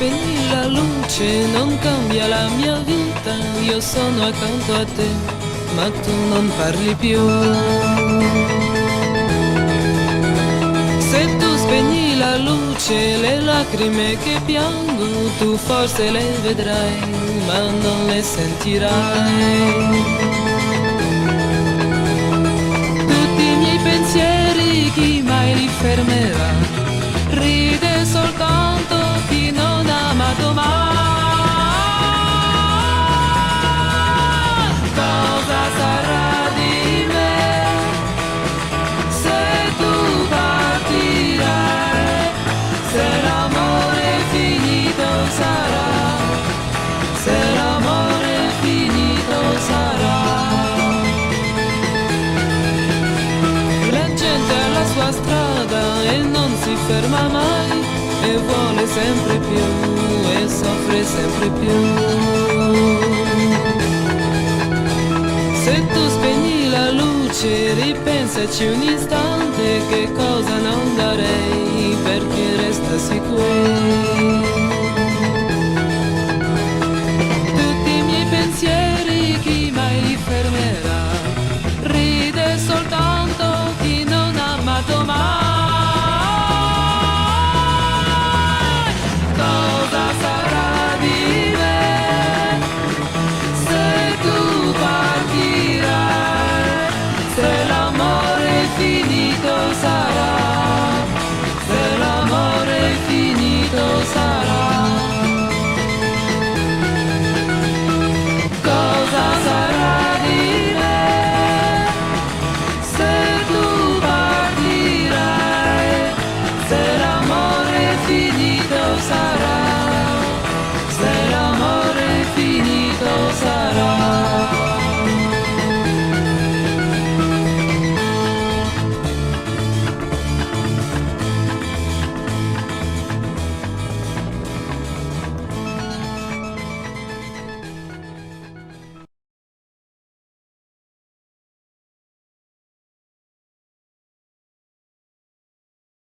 spegni la luce non cambia la mia vita, io sono accanto a te, ma tu non parli più. Se tu spegni la luce, le lacrime che piango, tu forse le vedrai, ma non le sentirai. Tutti i miei pensieri, chi mai li fermerà? Ride soltanto chi non ha amato mai. Cosa sarà di me se tu partirai? Se l'amore finito sarà, se l'amore finito sarà. La gente ha la sua strada e non si ferma mai, e vuole sempre più e soffre sempre più. Se tu spegni la luce, ripensaci un istante, che cosa non darei perché restassi qui.